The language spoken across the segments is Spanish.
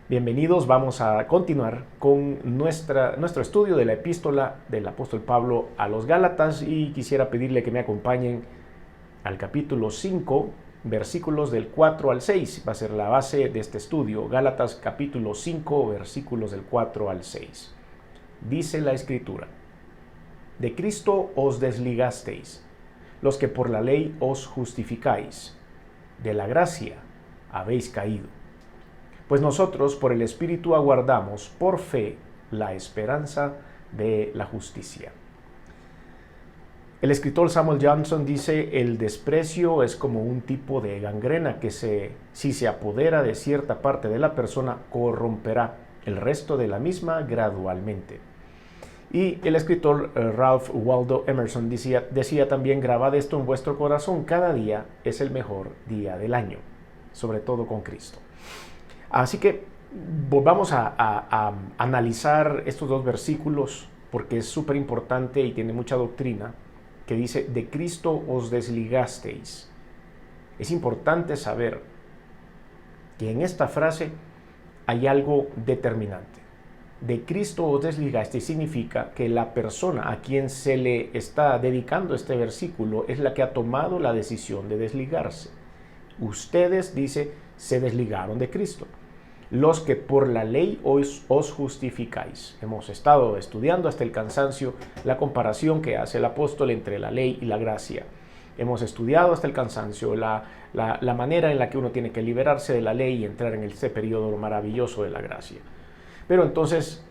Bienvenidos, vamos a continuar con nuestro estudio de la epístola del apóstol Pablo a los Gálatas y quisiera pedirle que me acompañen al capítulo 5, versículos del 4 al 6. Va a ser la base de este estudio, Gálatas capítulo 5, versículos del 4 al 6. Dice la Escritura: De Cristo os desligasteis, los que por la ley os justificáis, de la gracia habéis caído. Pues nosotros por el Espíritu aguardamos por fe la esperanza de la justicia. El escritor Samuel Johnson dice: el desprecio es como un tipo de gangrena que si se apodera de cierta parte de la persona, corromperá el resto de la misma gradualmente. Y el escritor Ralph Waldo Emerson decía también: grabad esto en vuestro corazón, cada día es el mejor día del año, sobre todo con Cristo. Así que volvamos a analizar estos dos versículos porque es súper importante y tiene mucha doctrina, que dice: de Cristo os desligasteis. Es importante saber que en esta frase hay algo determinante. De Cristo os desligasteis significa que la persona a quien se le está dedicando este versículo es la que ha tomado la decisión de desligarse. Ustedes, dice, se desligaron de Cristo. Los que por la ley os justificáis. Hemos estado estudiando hasta el cansancio la comparación que hace el apóstol entre la ley y la gracia. Hemos estudiado hasta el cansancio la manera en la que uno tiene que liberarse de la ley y entrar en este periodo maravilloso de la gracia. Pero entonces,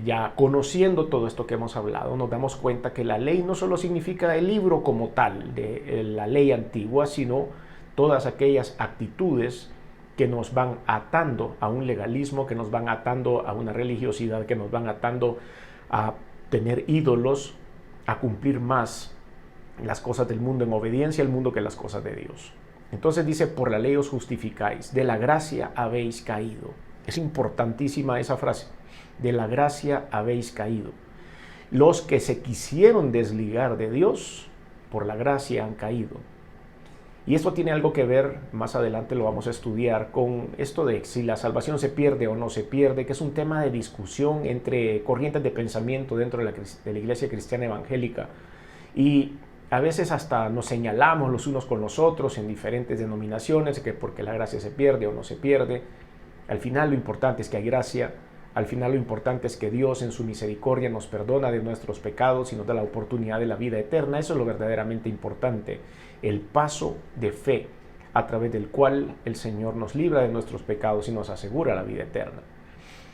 ya conociendo todo esto que hemos hablado, nos damos cuenta que la ley no solo significa el libro como tal de la ley antigua, sino todas aquellas actitudes que nos van atando a un legalismo, que nos van atando a una religiosidad, que nos van atando a tener ídolos, a cumplir más las cosas del mundo, en obediencia al mundo, que las cosas de Dios. Entonces dice: por la ley os justificáis, de la gracia habéis caído. Es importantísima esa frase: de la gracia habéis caído. Los que se quisieron desligar de Dios, por la gracia han caído. Y esto tiene algo que ver, más adelante lo vamos a estudiar, con esto de si la salvación se pierde o no se pierde, que es un tema de discusión entre corrientes de pensamiento dentro de la Iglesia Cristiana Evangélica. Y a veces hasta nos señalamos los unos con los otros en diferentes denominaciones, que porque la gracia se pierde o no se pierde. Al final lo importante es que hay gracia. Al final lo importante es que Dios en su misericordia nos perdona de nuestros pecados y nos da la oportunidad de la vida eterna. Eso es lo verdaderamente importante, el paso de fe a través del cual el Señor nos libra de nuestros pecados y nos asegura la vida eterna.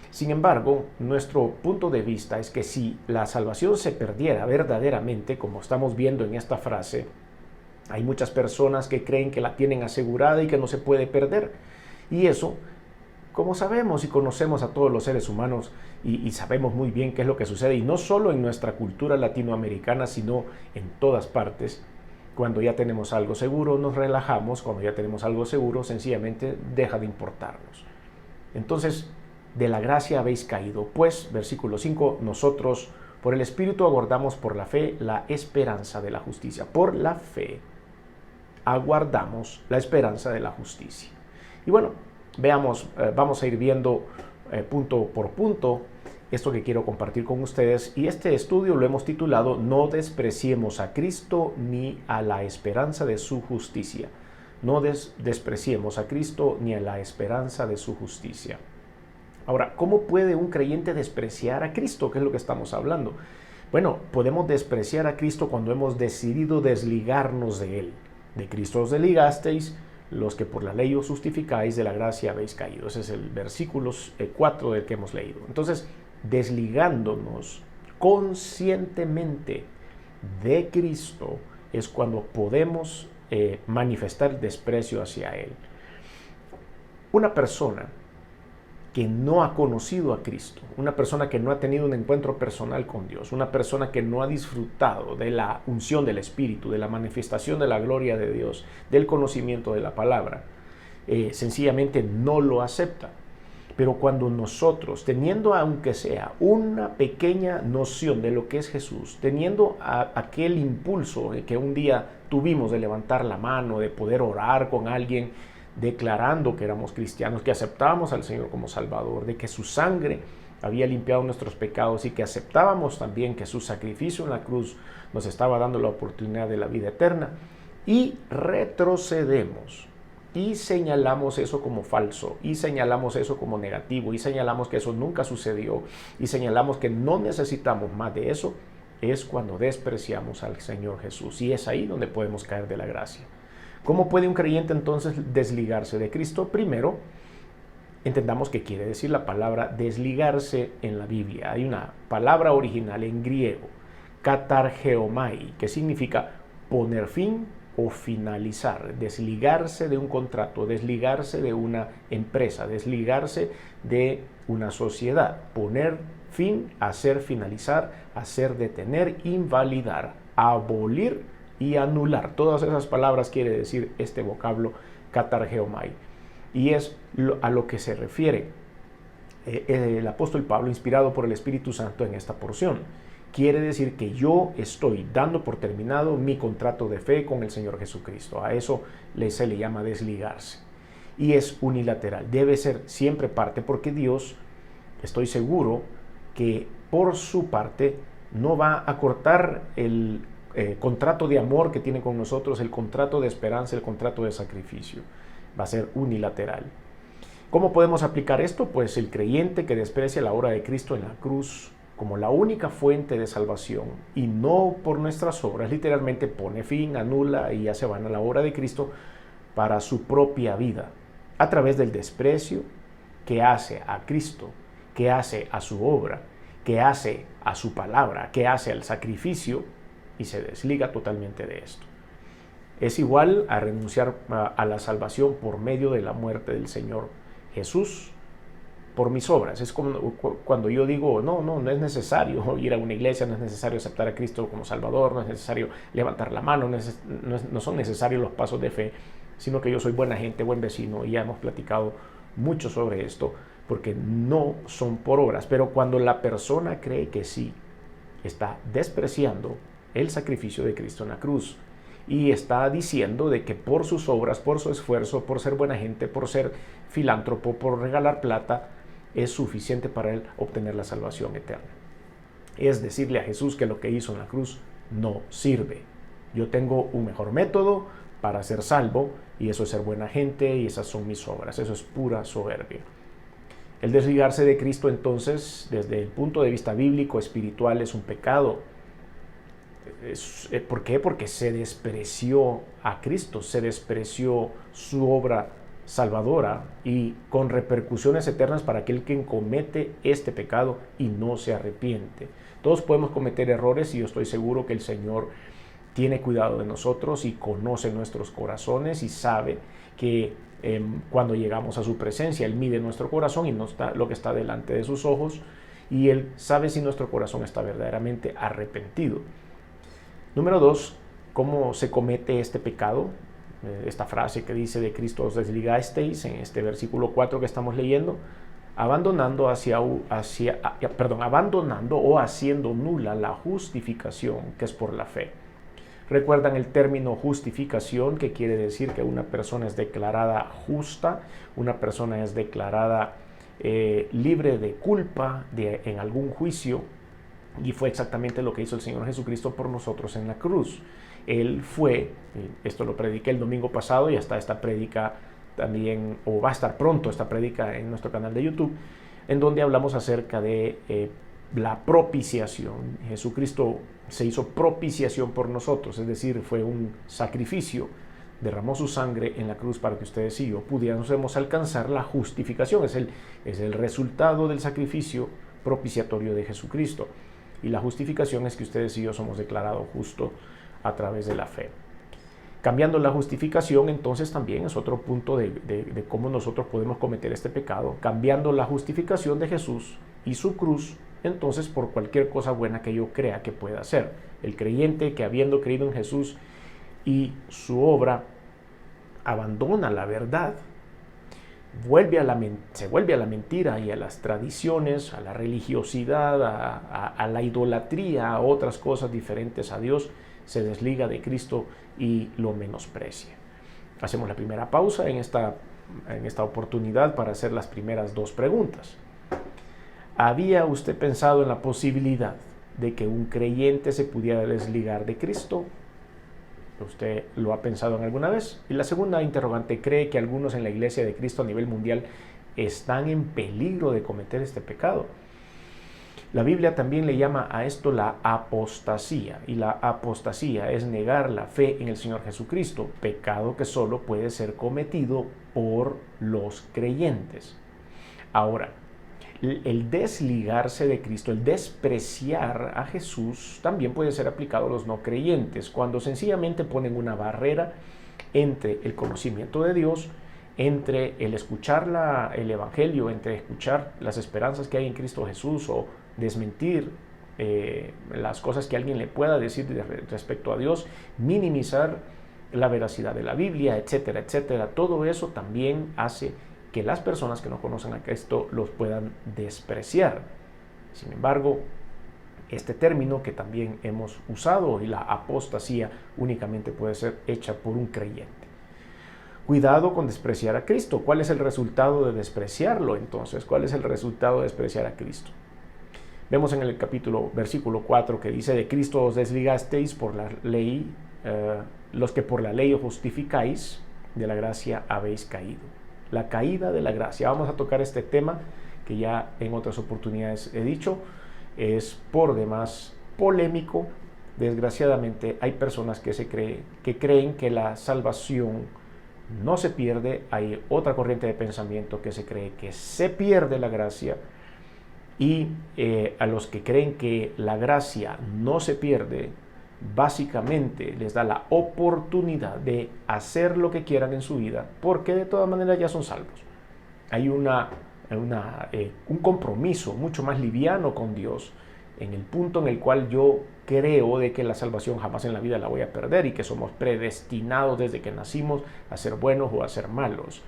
Sin embargo, nuestro punto de vista es que si la salvación se perdiera verdaderamente, como estamos viendo en esta frase, hay muchas personas que creen que la tienen asegurada y que no se puede perder. Y eso, como sabemos y conocemos a todos los seres humanos y sabemos muy bien qué es lo que sucede, y no solo en nuestra cultura latinoamericana, sino en todas partes, cuando ya tenemos algo seguro nos relajamos, cuando ya tenemos algo seguro sencillamente deja de importarnos. Entonces, de la gracia habéis caído, pues, versículo 5, nosotros por el Espíritu aguardamos por la fe la esperanza de la justicia. Por la fe aguardamos la esperanza de la justicia. Y bueno, veamos, vamos a ir viendo punto por punto esto que quiero compartir con ustedes, y este estudio lo hemos titulado: No despreciemos a Cristo ni a la esperanza de su justicia. No despreciemos a Cristo ni a la esperanza de su justicia. Ahora, ¿cómo puede un creyente despreciar a Cristo? ¿Qué es lo que estamos hablando? Bueno, podemos despreciar a Cristo cuando hemos decidido desligarnos de Él. De Cristo os desligasteis, los que por la ley os justificáis, de la gracia habéis caído. Ese es el versículo 4 del que hemos leído. Entonces, desligándonos conscientemente de Cristo es cuando podemos manifestar desprecio hacia Él. Una persona que no ha conocido a Cristo, una persona que no ha tenido un encuentro personal con Dios, una persona que no ha disfrutado de la unción del Espíritu, de la manifestación de la gloria de Dios, del conocimiento de la palabra, sencillamente no lo acepta. Pero cuando nosotros, teniendo aunque sea una pequeña noción de lo que es Jesús, teniendo aquel impulso que un día tuvimos de levantar la mano, de poder orar con alguien, declarando que éramos cristianos, que aceptábamos al Señor como Salvador, de que su sangre había limpiado nuestros pecados y que aceptábamos también que su sacrificio en la cruz nos estaba dando la oportunidad de la vida eterna, y retrocedemos y señalamos eso como falso, y señalamos eso como negativo, y señalamos que eso nunca sucedió, y señalamos que no necesitamos más de eso, es cuando despreciamos al Señor Jesús, y es ahí donde podemos caer de la gracia. ¿Cómo puede un creyente entonces desligarse de Cristo? Primero, entendamos qué quiere decir la palabra desligarse en la Biblia. Hay una palabra original en griego, katargeomai, que significa poner fin o finalizar, desligarse de un contrato, desligarse de una empresa, desligarse de una sociedad, poner fin, hacer finalizar, hacer detener, invalidar, abolir y anular. Todas esas palabras quiere decir este vocablo katargeomai, y es a lo que se refiere el apóstol Pablo, inspirado por el Espíritu Santo en esta porción. Quiere decir que yo estoy dando por terminado mi contrato de fe con el Señor Jesucristo. A eso se le llama desligarse. Y es unilateral, debe ser siempre parte, porque Dios, estoy seguro que por su parte no va a cortar el contrato de amor que tiene con nosotros, el contrato de esperanza, el contrato de sacrificio. Va a ser unilateral. ¿Cómo podemos aplicar esto? Pues el creyente que desprecia la obra de Cristo en la cruz como la única fuente de salvación y no por nuestras obras, literalmente pone fin, anula y ya se van a la obra de Cristo para su propia vida, a través del desprecio que hace a Cristo, que hace a su obra, que hace a su palabra, que hace al sacrificio, y se desliga totalmente de esto. Es igual a renunciar a la salvación por medio de la muerte del Señor Jesús por mis obras. Es como cuando yo digo, no es necesario ir a una iglesia, no es necesario aceptar a Cristo como Salvador, no es necesario levantar la mano, no son necesarios los pasos de fe, sino que yo soy buena gente, buen vecino, y ya hemos platicado mucho sobre esto, porque no son por obras. Pero cuando la persona cree que sí, está despreciando el sacrificio de Cristo en la cruz, y está diciendo de que por sus obras, por su esfuerzo, por ser buena gente, por ser filántropo, por regalar plata, es suficiente para él obtener la salvación eterna. Es decirle a Jesús que lo que hizo en la cruz no sirve. Yo tengo un mejor método para ser salvo, y eso es ser buena gente, y esas son mis obras. Eso es pura soberbia. El desligarse de Cristo, entonces, desde el punto de vista bíblico, espiritual, es un pecado. ¿Por qué? Porque se despreció a Cristo, se despreció su obra salvadora, y con repercusiones eternas para aquel que comete este pecado y no se arrepiente. Todos podemos cometer errores, y yo estoy seguro que el Señor tiene cuidado de nosotros y conoce nuestros corazones y sabe que cuando llegamos a su presencia, Él mide nuestro corazón y no está lo que está delante de sus ojos, y Él sabe si nuestro corazón está verdaderamente arrepentido. Número 2, ¿cómo se comete este pecado? Esta frase que dice de Cristo os desligasteis, en este versículo 4 que estamos leyendo, abandonando o haciendo nula la justificación que es por la fe. ¿Recuerdan el término justificación, que quiere decir que una persona es declarada justa, una persona es declarada libre de culpa en algún juicio? Y fue exactamente lo que hizo el Señor Jesucristo por nosotros en la cruz. Él fue, esto lo prediqué el domingo pasado, y hasta esta prédica también, o va a estar pronto esta prédica en nuestro canal de YouTube, en donde hablamos acerca de la propiciación. Jesucristo se hizo propiciación por nosotros, es decir, fue un sacrificio, derramó su sangre en la cruz para que ustedes y yo pudiéramos alcanzar la justificación. Es el resultado del sacrificio propiciatorio de Jesucristo. Y la justificación es que ustedes y yo somos declarados justos a través de la fe. Cambiando la justificación, entonces, también es otro punto de cómo nosotros podemos cometer este pecado. Cambiando la justificación de Jesús y su cruz, entonces, por cualquier cosa buena que yo crea que pueda hacer. El creyente que, habiendo creído en Jesús y su obra, abandona la verdad, se vuelve a la mentira y a las tradiciones, a la religiosidad, a la idolatría, a otras cosas diferentes a Dios, se desliga de Cristo y lo menosprecia. Hacemos la primera pausa en esta en esta oportunidad para hacer las primeras dos preguntas. ¿Había usted pensado en la posibilidad de que un creyente se pudiera desligar de Cristo? ¿Usted lo ha pensado en alguna vez? Y la segunda interrogante, ¿cree que algunos en la Iglesia de Cristo a nivel mundial están en peligro de cometer este pecado? La Biblia también le llama a esto la apostasía, y la apostasía es negar la fe en el Señor Jesucristo, pecado que solo puede ser cometido por los creyentes. Ahora, el desligarse de Cristo, el despreciar a Jesús, también puede ser aplicado a los no creyentes, cuando sencillamente ponen una barrera entre el conocimiento de Dios, entre el escuchar el Evangelio, entre escuchar las esperanzas que hay en Cristo Jesús o desmentir las cosas que alguien le pueda decir respecto a Dios, minimizar la veracidad de la Biblia, etcétera, etcétera. Todo eso también hace que las personas que no conocen a Cristo los puedan despreciar. Sin embargo, este término que también hemos usado, y la apostasía, únicamente puede ser hecha por un creyente. Cuidado con despreciar a Cristo. ¿Cuál es el resultado de despreciarlo entonces? ¿Cuál es el resultado de despreciar a Cristo? Vemos en el versículo 4 que dice: de Cristo os desligasteis por la ley, los que por la ley os justificáis, de la gracia habéis caído. La caída de la gracia. Vamos a tocar este tema que ya en otras oportunidades he dicho, es por demás polémico. Desgraciadamente hay personas que creen que la salvación no se pierde. Hay otra corriente de pensamiento que se cree que se pierde la gracia, y a los que creen que la gracia no se pierde, básicamente les da la oportunidad de hacer lo que quieran en su vida, porque de todas maneras ya son salvos. Hay un compromiso mucho más liviano con Dios, en el punto en el cual yo creo de que la salvación jamás en la vida la voy a perder, y que somos predestinados desde que nacimos a ser buenos o a ser malos.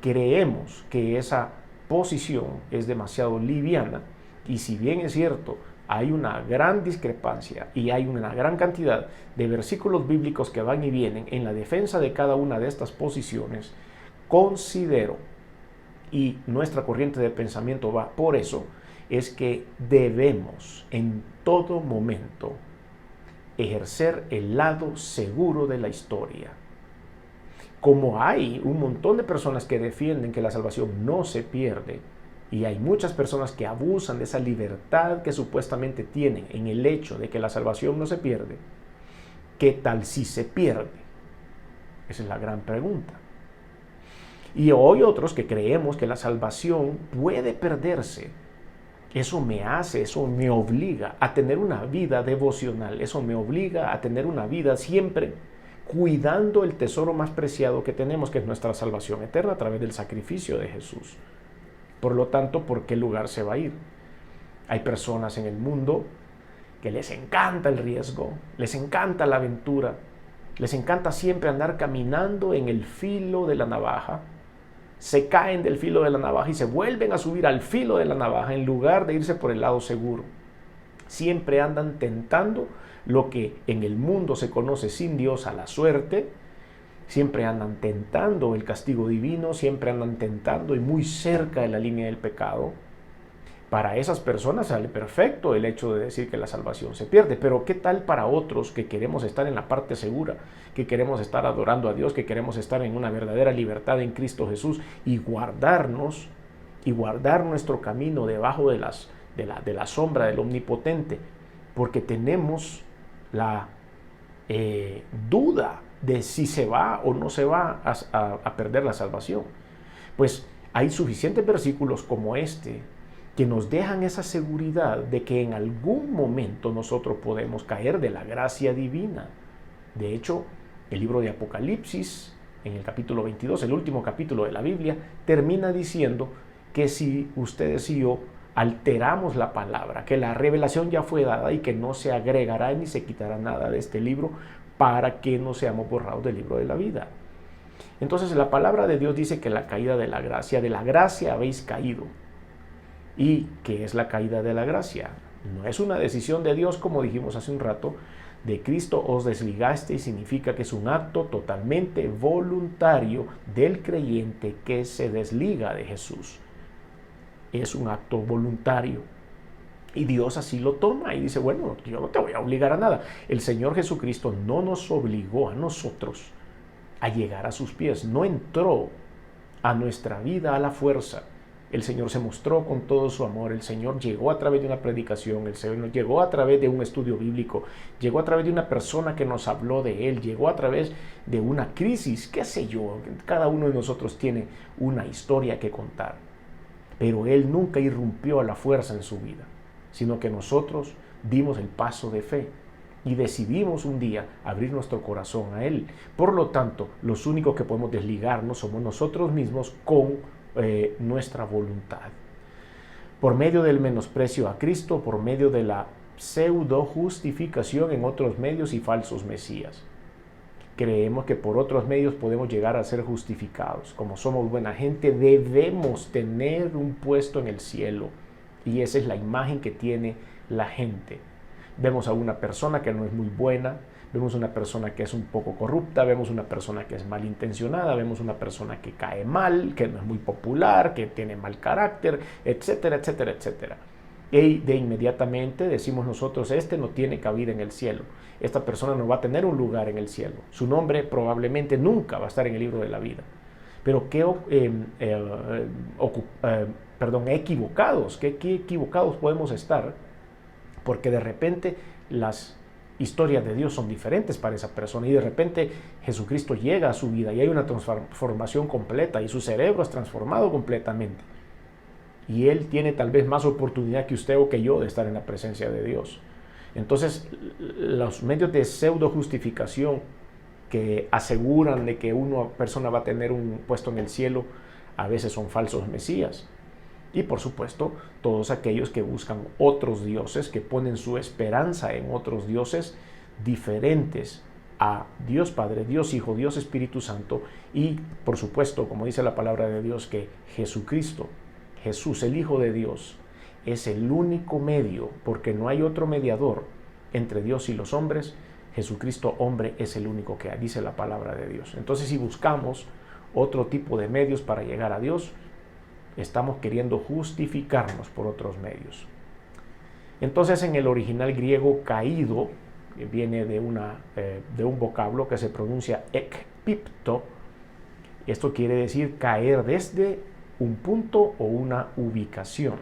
Creemos que esa posición es demasiado liviana, y si bien es cierto, hay una gran discrepancia y hay una gran cantidad de versículos bíblicos que van y vienen en la defensa de cada una de estas posiciones, considero, y nuestra corriente de pensamiento va por eso, es que debemos en todo momento ejercer el lado seguro de la historia. Como hay un montón de personas que defienden que la salvación no se pierde, y hay muchas personas que abusan de esa libertad que supuestamente tienen en el hecho de que la salvación no se pierde, ¿qué tal si se pierde? Esa es la gran pregunta. Y hoy otros que creemos que la salvación puede perderse. Eso me obliga a tener una vida devocional, eso me obliga a tener una vida siempre cuidando el tesoro más preciado que tenemos, que es nuestra salvación eterna a través del sacrificio de Jesús. Por lo tanto, ¿por qué lugar se va a ir? Hay personas en el mundo que les encanta el riesgo, les encanta la aventura, les encanta siempre andar caminando en el filo de la navaja. Se caen del filo de la navaja y se vuelven a subir al filo de la navaja en lugar de irse por el lado seguro. Siempre andan tentando lo que en el mundo se conoce sin Dios a la suerte. Siempre andan tentando el castigo divino, siempre andan tentando y muy cerca de la línea del pecado. Para esas personas sale perfecto el hecho de decir que la salvación se pierde, pero ¿qué tal para otros que queremos estar en la parte segura, que queremos estar adorando a Dios, que queremos estar en una verdadera libertad en Cristo Jesús y guardar nuestro camino debajo de la sombra del Omnipotente, porque tenemos la duda de si se va o no se va a perder la salvación? Pues hay suficientes versículos como este que nos dejan esa seguridad de que en algún momento nosotros podemos caer de la gracia divina. De hecho, el libro de Apocalipsis, en el capítulo 22, el último capítulo de la Biblia, termina diciendo que si ustedes y yo alteramos la palabra, que la revelación ya fue dada y que no se agregará ni se quitará nada de este libro, para que no seamos borrados del libro de la vida. Entonces la palabra de Dios dice que la caída de la gracia habéis caído. ¿Y qué es la caída de la gracia? No es una decisión de Dios, como dijimos hace un rato, de Cristo os desligasteis significa que es un acto totalmente voluntario del creyente que se desliga de Jesús. Es un acto voluntario. Y Dios así lo toma y dice, bueno, yo no te voy a obligar a nada. El Señor Jesucristo no nos obligó a nosotros a llegar a sus pies. No entró a nuestra vida a la fuerza. El Señor se mostró con todo su amor. El Señor llegó a través de una predicación. El Señor llegó a través de un estudio bíblico. Llegó a través de una persona que nos habló de Él. Llegó a través de una crisis, qué sé yo. Cada uno de nosotros tiene una historia que contar. Pero Él nunca irrumpió a la fuerza en su vida, sino que nosotros dimos el paso de fe y decidimos un día abrir nuestro corazón a Él. Por lo tanto, los únicos que podemos desligarnos somos nosotros mismos con nuestra voluntad. Por medio del menosprecio a Cristo, por medio de la pseudo justificación en otros medios y falsos mesías. Creemos que por otros medios podemos llegar a ser justificados. Como somos buena gente, debemos tener un puesto en el cielo. Y esa es la imagen que tiene la gente. Vemos a una persona que no es muy buena, vemos una persona que es un poco corrupta, vemos una persona que es malintencionada, vemos una persona que cae mal, que no es muy popular, que tiene mal carácter, etcétera, etcétera, etcétera. Y de inmediatamente decimos nosotros, este no tiene cabida en el cielo. Esta persona no va a tener un lugar en el cielo. Su nombre probablemente nunca va a estar en el libro de la vida. Pero qué equivocados, qué equivocados podemos estar, porque de repente las historias de Dios son diferentes para esa persona y de repente Jesucristo llega a su vida y hay una transformación completa y su cerebro es transformado completamente. Y él tiene tal vez más oportunidad que usted o que yo de estar en la presencia de Dios. Entonces, los medios de pseudo justificación que aseguran de que una persona va a tener un puesto en el cielo, a veces son falsos mesías. Y por supuesto, todos aquellos que buscan otros dioses, que ponen su esperanza en otros dioses diferentes a Dios Padre, Dios Hijo, Dios Espíritu Santo, y por supuesto, como dice la palabra de Dios, que Jesucristo, Jesús, el Hijo de Dios, es el único medio, porque no hay otro mediador entre Dios y los hombres. Jesucristo, hombre, es el único que hay, dice la palabra de Dios. Entonces, si buscamos otro tipo de medios para llegar a Dios, estamos queriendo justificarnos por otros medios. Entonces, en el original griego, caído viene de un vocablo que se pronuncia ekpipto. Esto quiere decir caer desde un punto o una ubicación.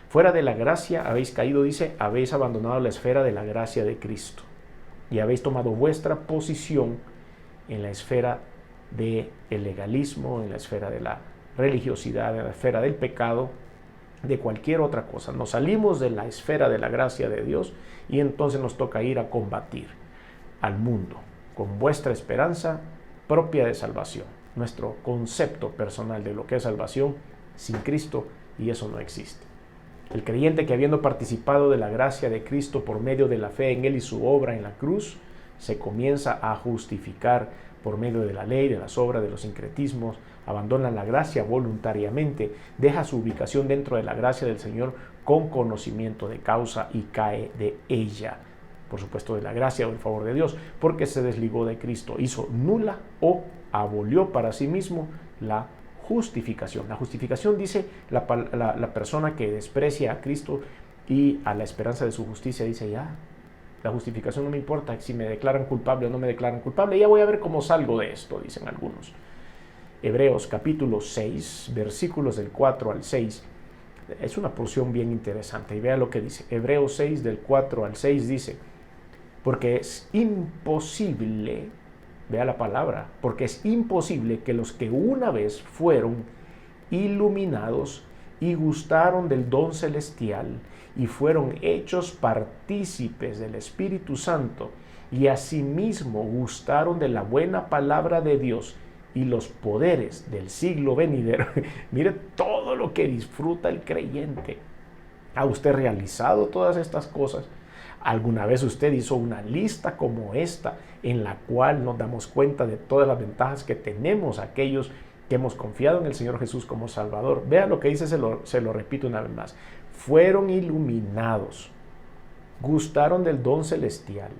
Fuera de la gracia habéis caído, dice, habéis abandonado la esfera de la gracia de Cristo y habéis tomado vuestra posición en la esfera del legalismo, en la esfera de la religiosidad, en la esfera del pecado, de cualquier otra cosa. Nos salimos de la esfera de la gracia de Dios y entonces nos toca ir a combatir al mundo con vuestra esperanza propia de salvación, nuestro concepto personal de lo que es salvación sin Cristo, y eso no existe. El creyente que, habiendo participado de la gracia de Cristo por medio de la fe en Él y su obra en la cruz, se comienza a justificar por medio de la ley, de las obras, de los sincretismos, abandona la gracia voluntariamente, deja su ubicación dentro de la gracia del Señor con conocimiento de causa y cae de ella. Por supuesto, de la gracia o del favor de Dios, porque se desligó de Cristo, hizo nula o abolió para sí mismo la justificación. La justificación, dice la persona que desprecia a Cristo y a la esperanza de su justicia, dice ya, la justificación no me importa si me declaran culpable o no me declaran culpable, ya voy a ver cómo salgo de esto, dicen algunos. Hebreos capítulo 6, versículos del 4 al 6, es una porción bien interesante y vea lo que dice. Hebreos 6 del 4 al 6 dice, porque es imposible, vea la palabra, porque es imposible que los que una vez fueron iluminados y gustaron del don celestial y fueron hechos partícipes del Espíritu Santo y asimismo gustaron de la buena palabra de Dios y los poderes del siglo venidero. Mire todo lo que disfruta el creyente. ¿Ha usted realizado todas estas cosas? ¿Alguna vez usted hizo una lista como esta en la cual nos damos cuenta de todas las ventajas que tenemos aquellos que hemos confiado en el Señor Jesús como Salvador? Vea lo que dice, se lo repito una vez más. Fueron iluminados, gustaron del don celestial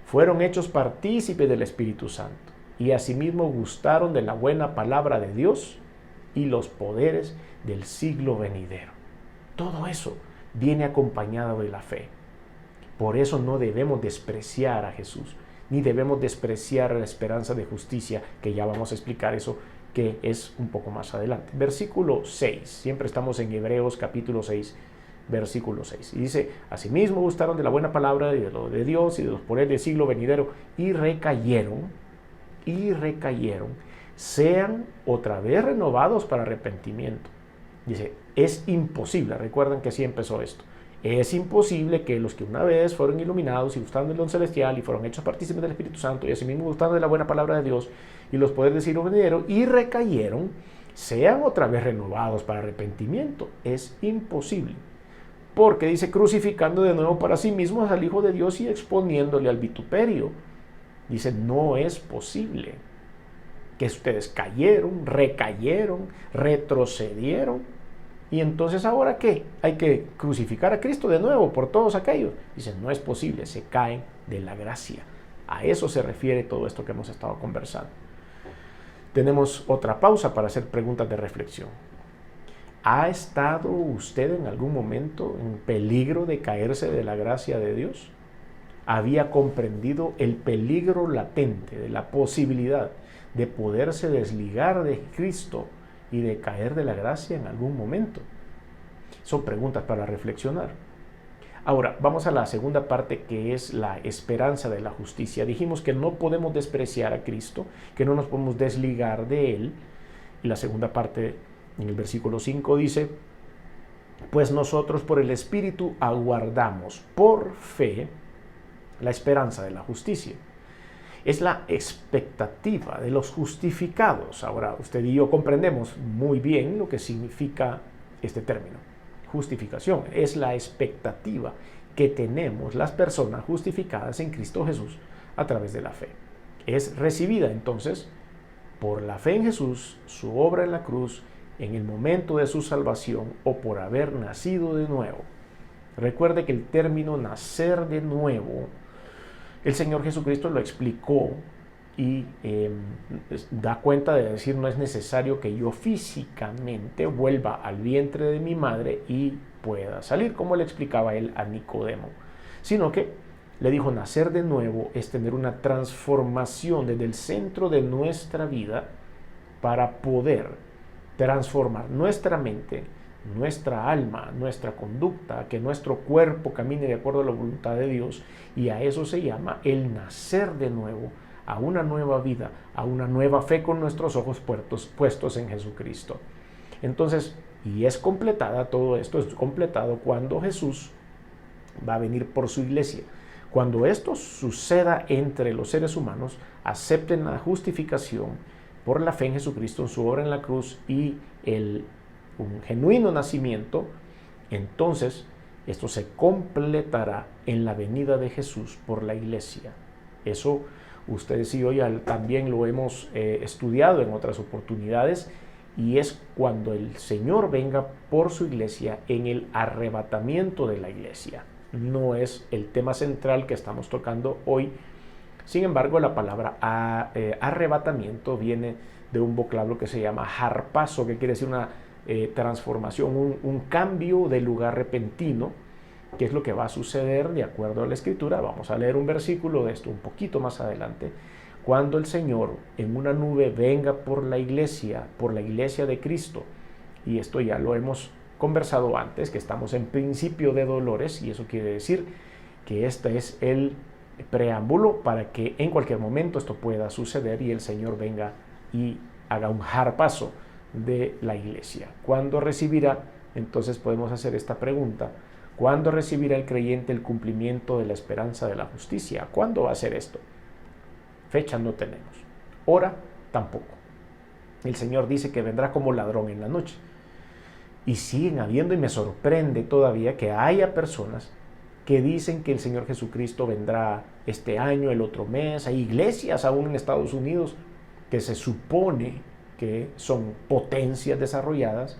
fueron hechos partícipes del Espíritu Santo y asimismo gustaron de la buena palabra de Dios y los poderes del siglo venidero. Todo eso viene acompañado de la fe. Por eso no debemos despreciar a Jesús, ni debemos despreciar la esperanza de justicia, que ya vamos a explicar eso, que es un poco más adelante. Versículo 6, siempre estamos en Hebreos capítulo 6, versículo 6. Y dice, asimismo gustaron de la buena palabra de lo de Dios y de los poderes del siglo venidero, y recayeron, sean otra vez renovados para arrepentimiento. Dice, es imposible, recuerdan que así empezó esto. Es imposible que los que una vez fueron iluminados y gustaron del don celestial y fueron hechos partícipes del Espíritu Santo y asimismo gustaron de la buena palabra de Dios y los poderes del siglo venidero y recayeron, sean otra vez renovados para arrepentimiento. Es imposible. Porque dice, crucificando de nuevo para sí mismos al Hijo de Dios y exponiéndole al vituperio. Dice, no es posible que ustedes cayeron, recayeron, retrocedieron. Y entonces, ¿ahora qué? Hay que crucificar a Cristo de nuevo por todos aquellos. Dice, no es posible, se caen de la gracia. A eso se refiere todo esto que hemos estado conversando. Tenemos otra pausa para hacer preguntas de reflexión. ¿Ha estado usted en algún momento en peligro de caerse de la gracia de Dios? ¿Había comprendido el peligro latente de la posibilidad de poderse desligar de Cristo y de caer de la gracia en algún momento? Son preguntas para reflexionar. Ahora, vamos a la segunda parte, que es la esperanza de la justicia. Dijimos que no podemos despreciar a Cristo, que no nos podemos desligar de Él. Y la segunda parte, en el versículo 5, dice, pues nosotros por el Espíritu aguardamos por fe la esperanza de la justicia. Es la expectativa de los justificados. Ahora, usted y yo comprendemos muy bien lo que significa este término. Justificación es la expectativa que tenemos las personas justificadas en Cristo Jesús a través de la fe. Es recibida entonces por la fe en Jesús, su obra en la cruz, en el momento de su salvación o por haber nacido de nuevo. Recuerde que el término nacer de nuevo, el Señor Jesucristo lo explicó y da cuenta de decir, no es necesario que yo físicamente vuelva al vientre de mi madre y pueda salir, como le explicaba él a Nicodemo, sino que le dijo, nacer de nuevo es tener una transformación desde el centro de nuestra vida para poder transformar nuestra mente, nuestra alma, nuestra conducta, que nuestro cuerpo camine de acuerdo a la voluntad de Dios, y a eso se llama el nacer de nuevo, a una nueva vida, a una nueva fe con nuestros ojos puestos en Jesucristo. Entonces, y es completada, todo esto es completado cuando Jesús va a venir por su iglesia. Cuando esto suceda entre los seres humanos, acepten la justificación por la fe en Jesucristo, en su obra en la cruz y un genuino nacimiento, entonces esto se completará en la venida de Jesús por la iglesia. Eso ustedes y yo ya también lo hemos estudiado en otras oportunidades, y es cuando el Señor venga por su iglesia en el arrebatamiento de la iglesia. No es el tema central que estamos tocando hoy. Sin embargo, la palabra arrebatamiento viene de un vocablo que se llama harpazo, que quiere decir una transformación, un cambio de lugar repentino, que es lo que va a suceder de acuerdo a la Escritura. Vamos a leer un versículo de esto un poquito más adelante. Cuando el Señor en una nube venga por la iglesia de Cristo, y esto ya lo hemos conversado antes, que estamos en principio de dolores, y eso quiere decir que este es el preámbulo para que en cualquier momento esto pueda suceder y el Señor venga y haga un harpazo de la iglesia. ¿Cuándo recibirá? Entonces podemos hacer esta pregunta: ¿cuándo recibirá el creyente el cumplimiento de la esperanza de la justicia? ¿Cuándo va a ser esto? Fecha no tenemos, hora tampoco. El Señor dice que vendrá como ladrón en la noche. Y siguen habiendo, y me sorprende todavía que haya personas que dicen que el Señor Jesucristo vendrá este año, el otro mes. Hay iglesias aún en Estados Unidos que se supone que son potencias desarrolladas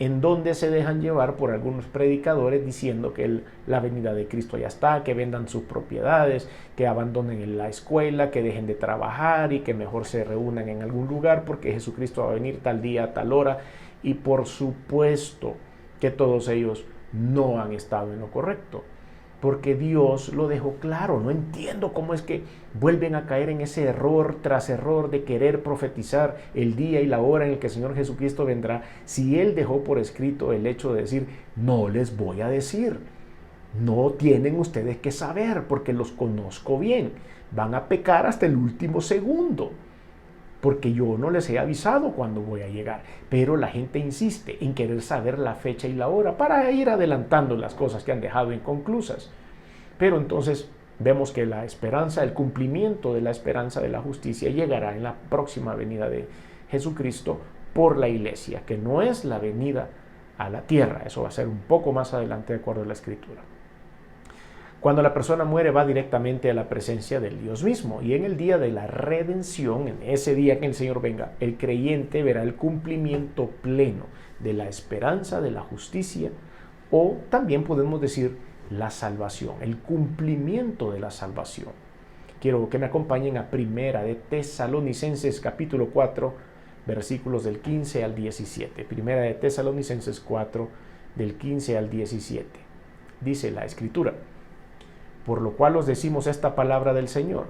en donde se dejan llevar por algunos predicadores diciendo que la venida de Cristo ya está, que vendan sus propiedades, que abandonen la escuela, que dejen de trabajar y que mejor se reúnan en algún lugar porque Jesucristo va a venir tal día, tal hora. Y por supuesto que todos ellos no han estado en lo correcto, porque Dios lo dejó claro. No entiendo cómo es que vuelven a caer en ese error tras error de querer profetizar el día y la hora en el que el Señor Jesucristo vendrá, si Él dejó por escrito el hecho de decir, no les voy a decir, no tienen ustedes que saber porque los conozco bien, van a pecar hasta el último segundo, porque yo no les he avisado cuándo voy a llegar. Pero la gente insiste en querer saber la fecha y la hora para ir adelantando las cosas que han dejado inconclusas. Pero entonces vemos que la esperanza, el cumplimiento de la esperanza de la justicia llegará en la próxima venida de Jesucristo por la iglesia, que no es la venida a la tierra. Eso va a ser un poco más adelante de acuerdo a la Escritura. Cuando la persona muere va directamente a la presencia del Dios mismo, y en el día de la redención, en ese día que el Señor venga, el creyente verá el cumplimiento pleno de la esperanza de la justicia, o también podemos decir la salvación, el cumplimiento de la salvación. Quiero que me acompañen a Primera de Tesalonicenses capítulo 4, versículos del 15 al 17. Primera de Tesalonicenses 4, del 15 al 17. Dice la Escritura: por lo cual os decimos esta palabra del Señor,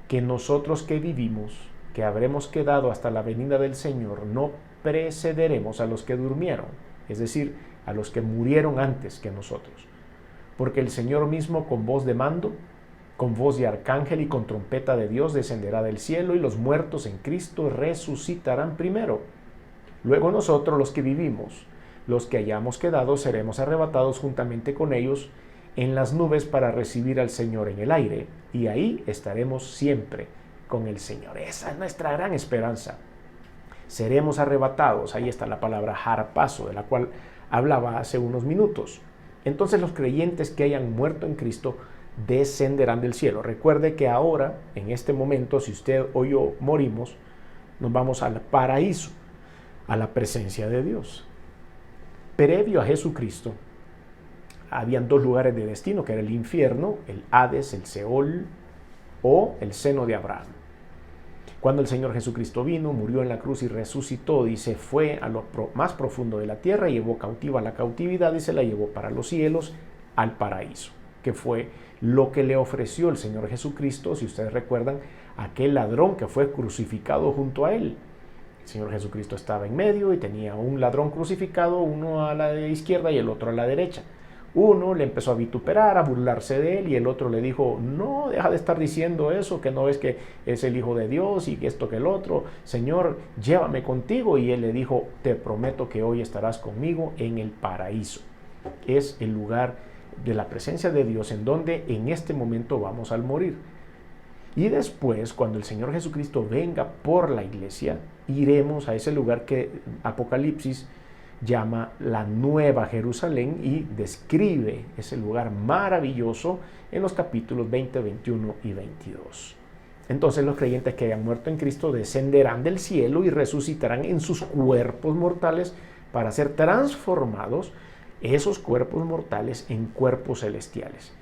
que nosotros que vivimos, que habremos quedado hasta la venida del Señor, no precederemos a los que durmieron, es decir, a los que murieron antes que nosotros. Porque el Señor mismo, con voz de mando, con voz de arcángel y con trompeta de Dios, descenderá del cielo, y los muertos en Cristo resucitarán primero. Luego nosotros, los que vivimos, los que hayamos quedado, seremos arrebatados juntamente con ellos en las nubes para recibir al Señor en el aire, y ahí estaremos siempre con el Señor. Esa es nuestra gran esperanza. Seremos arrebatados. Ahí está la palabra harpazo, de la cual hablaba hace unos minutos. Entonces los creyentes que hayan muerto en Cristo descenderán del cielo. Recuerde que ahora, en este momento, si usted o yo morimos, nos vamos al paraíso, a la presencia de Dios. Previo a Jesucristo, habían dos lugares de destino, que era el infierno, el Hades, el Seol, o el seno de Abraham. Cuando el Señor Jesucristo vino, murió en la cruz y resucitó, y se fue a lo más profundo de la tierra, llevó cautiva la cautividad y se la llevó para los cielos, al paraíso, que fue lo que le ofreció el Señor Jesucristo, si ustedes recuerdan, aquel ladrón que fue crucificado junto a él. El Señor Jesucristo estaba en medio y tenía un ladrón crucificado, uno a la izquierda y el otro a la derecha. Uno le empezó a vituperar, a burlarse de él, y el otro le dijo, no, deja de estar diciendo eso, que no ves que es el Hijo de Dios y que esto que el otro, Señor, llévame contigo. Y él le dijo, te prometo que hoy estarás conmigo en el paraíso. Es el lugar de la presencia de Dios en donde en este momento vamos al morir. Y después, cuando el Señor Jesucristo venga por la iglesia, iremos a ese lugar que Apocalipsis llama la Nueva Jerusalén, y describe ese lugar maravilloso en los capítulos 20, 21 y 22. Entonces los creyentes que hayan muerto en Cristo descenderán del cielo y resucitarán en sus cuerpos mortales para ser transformados, esos cuerpos mortales, en cuerpos celestiales.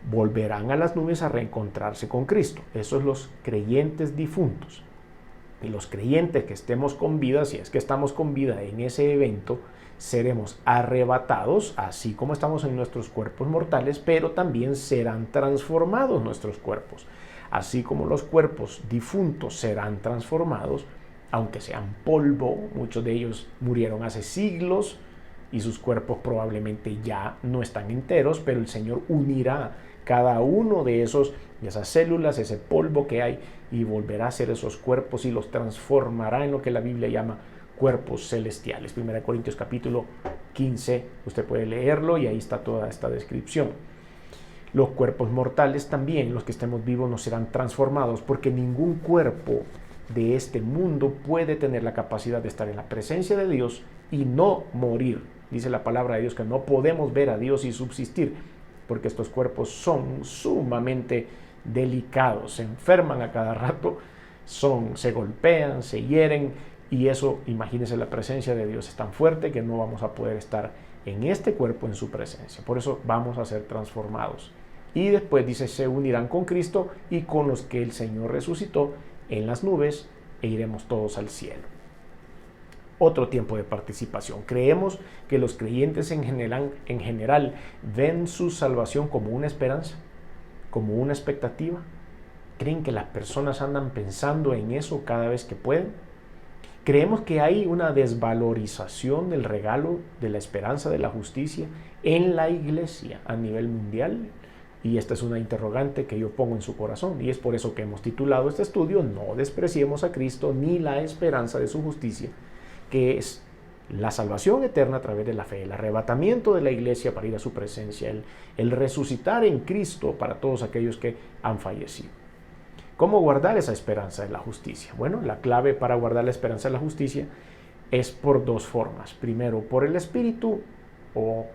Volverán a las nubes a reencontrarse con Cristo. Esos son los creyentes difuntos. Y los creyentes que estemos con vida, si es que estamos con vida en ese evento, seremos arrebatados, así como estamos en nuestros cuerpos mortales, pero también serán transformados nuestros cuerpos. Así como los cuerpos difuntos serán transformados, aunque sean polvo, muchos de ellos murieron hace siglos y sus cuerpos probablemente ya no están enteros, pero el Señor unirá cada uno de esas células, ese polvo que hay, y volverá a ser esos cuerpos y los transformará en lo que la Biblia llama cuerpos celestiales. 1 Corintios capítulo 15, usted puede leerlo y ahí está toda esta descripción. Los cuerpos mortales también, los que estemos vivos, no serán transformados, porque ningún cuerpo de este mundo puede tener la capacidad de estar en la presencia de Dios y no morir. Dice la palabra de Dios que no podemos ver a Dios y subsistir, porque estos cuerpos son sumamente delicados, se enferman a cada rato, se golpean, se hieren, Y eso, imagínense, la presencia de Dios es tan fuerte que no vamos a poder estar en este cuerpo en su presencia. Por eso vamos a ser transformados. Y después dice, se unirán con Cristo y con los que el Señor resucitó en las nubes, e iremos todos al cielo. Otro tiempo de participación. Creemos que los creyentes en general ven su salvación como una esperanza, como una expectativa. ¿Creen que las personas andan pensando en eso cada vez que pueden? Creemos que hay una desvalorización del regalo de la esperanza de la justicia en la iglesia a nivel mundial. Y esta es una interrogante que yo pongo en su corazón. Y es por eso que hemos titulado este estudio, No despreciemos a Cristo ni la esperanza de su justicia, que es la salvación eterna a través de la fe, el arrebatamiento de la iglesia para ir a su presencia, el resucitar en Cristo para todos aquellos que han fallecido. ¿Cómo guardar esa esperanza de la justicia? Bueno, la clave para guardar la esperanza de la justicia es por dos formas. Primero, por el Espíritu o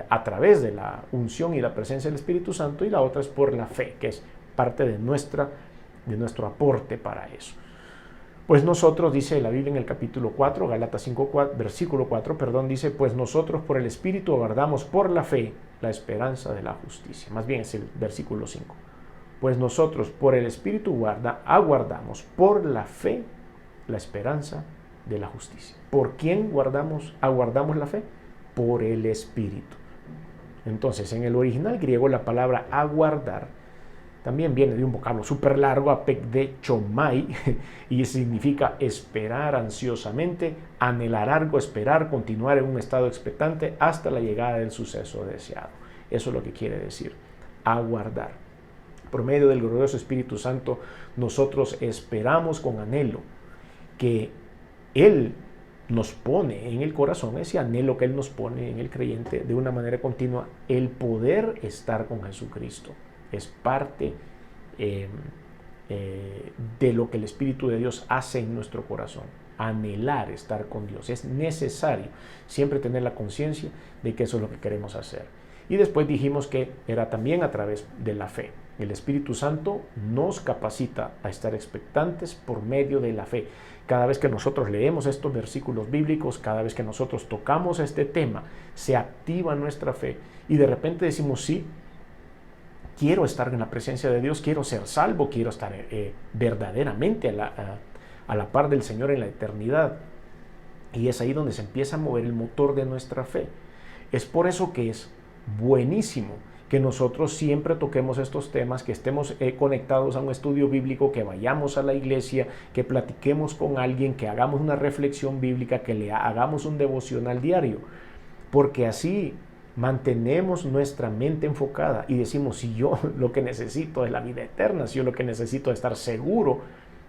a través de la unción y la presencia del Espíritu Santo, y la otra es por la fe, que es parte de nuestro aporte para eso. Pues nosotros, dice la Biblia en el capítulo 4, Gálatas 5, versículo 4, dice, pues nosotros por el Espíritu aguardamos por la fe la esperanza de la justicia. Más bien es el versículo 5. Pues nosotros por el Espíritu aguardamos por la fe la esperanza de la justicia. ¿Por quién aguardamos la fe? Por el Espíritu. Entonces, en el original griego, la palabra aguardar también viene de un vocablo súper largo, apekdechomai, y significa esperar ansiosamente, anhelar algo, esperar, continuar en un estado expectante hasta la llegada del suceso deseado. Eso es lo que quiere decir, aguardar. Por medio del glorioso Espíritu Santo, nosotros esperamos con anhelo que Él nos pone en el corazón, ese anhelo que Él nos pone en el creyente de una manera continua, el poder estar con Jesucristo. Es parte de lo que el Espíritu de Dios hace en nuestro corazón. Anhelar estar con Dios. Es necesario siempre tener la conciencia de que eso es lo que queremos hacer. Y después dijimos que era también a través de la fe. El Espíritu Santo nos capacita a estar expectantes por medio de la fe. Cada vez que nosotros leemos estos versículos bíblicos, cada vez que nosotros tocamos este tema, se activa nuestra fe y de repente decimos, sí, quiero estar en la presencia de Dios, quiero ser salvo, quiero estar verdaderamente a la par del Señor en la eternidad. Y es ahí donde se empieza a mover el motor de nuestra fe. Es por eso que es buenísimo que nosotros siempre toquemos estos temas, que estemos conectados a un estudio bíblico, que vayamos a la iglesia, que platiquemos con alguien, que hagamos una reflexión bíblica, que le hagamos un devocional diario, porque así mantenemos nuestra mente enfocada y decimos, si yo lo que necesito es la vida eterna, si yo lo que necesito es estar seguro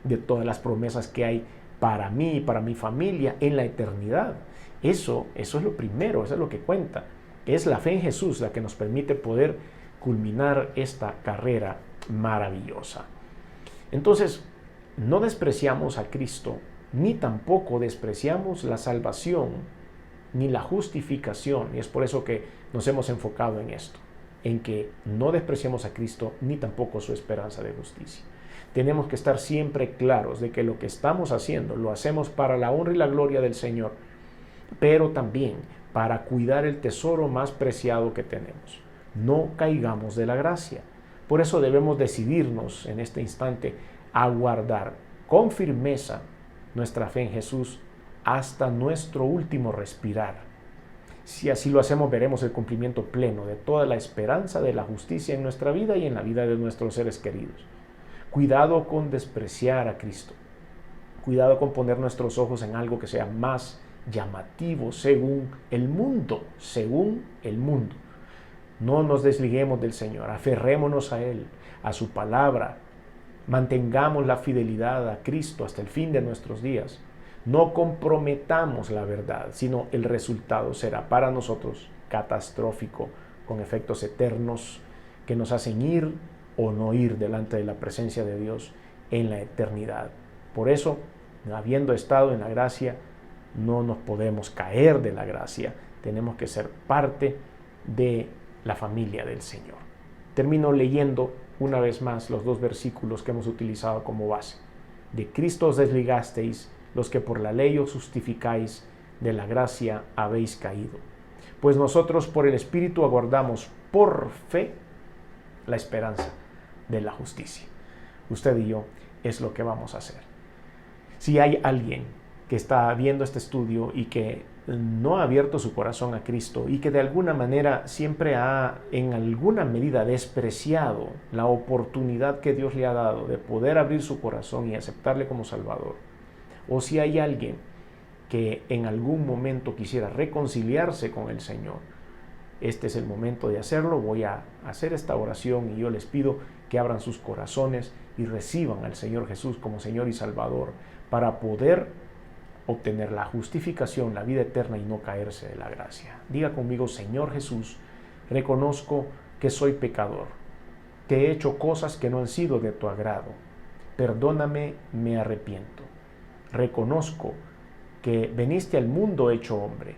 de todas las promesas que hay para mí y para mi familia en la eternidad. Eso es lo primero, eso es lo que cuenta. Es la fe en Jesús la que nos permite poder culminar esta carrera maravillosa. Entonces, no despreciamos a Cristo, ni tampoco despreciamos la salvación, ni la justificación. Y es por eso que nos hemos enfocado en esto, en que no despreciamos a Cristo, ni tampoco su esperanza de justicia. Tenemos que estar siempre claros de que lo que estamos haciendo, lo hacemos para la honra y la gloria del Señor, pero también para cuidar el tesoro más preciado que tenemos. No caigamos de la gracia. Por eso debemos decidirnos en este instante a guardar con firmeza nuestra fe en Jesús hasta nuestro último respirar. Si así lo hacemos, veremos el cumplimiento pleno de toda la esperanza de la justicia en nuestra vida y en la vida de nuestros seres queridos. Cuidado con despreciar a Cristo. Cuidado con poner nuestros ojos en algo que sea más llamativo según el mundo, No nos desliguemos del Señor, aferrémonos a Él, a su palabra, mantengamos la fidelidad a Cristo hasta el fin de nuestros días. No comprometamos la verdad, sino el resultado será para nosotros catastrófico, con efectos eternos que nos hacen ir o no ir delante de la presencia de Dios en la eternidad. Por eso, habiendo estado en la gracia, no nos podemos caer de la gracia, tenemos que ser parte de la familia del Señor. Termino leyendo una vez más los dos versículos que hemos utilizado como base. De Cristo os desligasteis, los que por la ley os justificáis, de la gracia habéis caído. Pues nosotros por el Espíritu aguardamos por fe la esperanza de la justicia. Usted y yo es lo que vamos a hacer. Si hay alguien que está viendo este estudio y que no ha abierto su corazón a Cristo y que de alguna manera siempre ha en alguna medida despreciado la oportunidad que Dios le ha dado de poder abrir su corazón y aceptarle como Salvador, o si hay alguien que en algún momento quisiera reconciliarse con el Señor, este es el momento de hacerlo. Voy a hacer esta oración y yo les pido que abran sus corazones y reciban al Señor Jesús como Señor y Salvador para poder obtener la justificación, la vida eterna y no caerse de la gracia. Diga conmigo: Señor Jesús, reconozco que soy pecador, que he hecho cosas que no han sido de tu agrado. Perdóname, me arrepiento. Reconozco que veniste al mundo hecho hombre,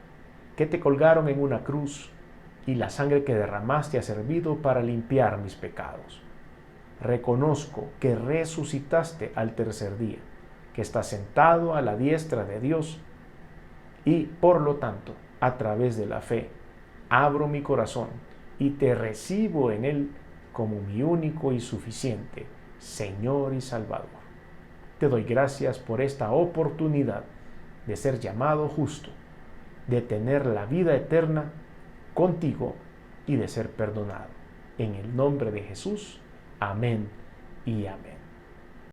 que te colgaron en una cruz y la sangre que derramaste ha servido para limpiar mis pecados. Reconozco que resucitaste al tercer día, que estás sentado a la diestra de Dios y, por lo tanto, a través de la fe, abro mi corazón y te recibo en él como mi único y suficiente Señor y Salvador. Te doy gracias por esta oportunidad de ser llamado justo, de tener la vida eterna contigo y de ser perdonado. En el nombre de Jesús, amén y amén.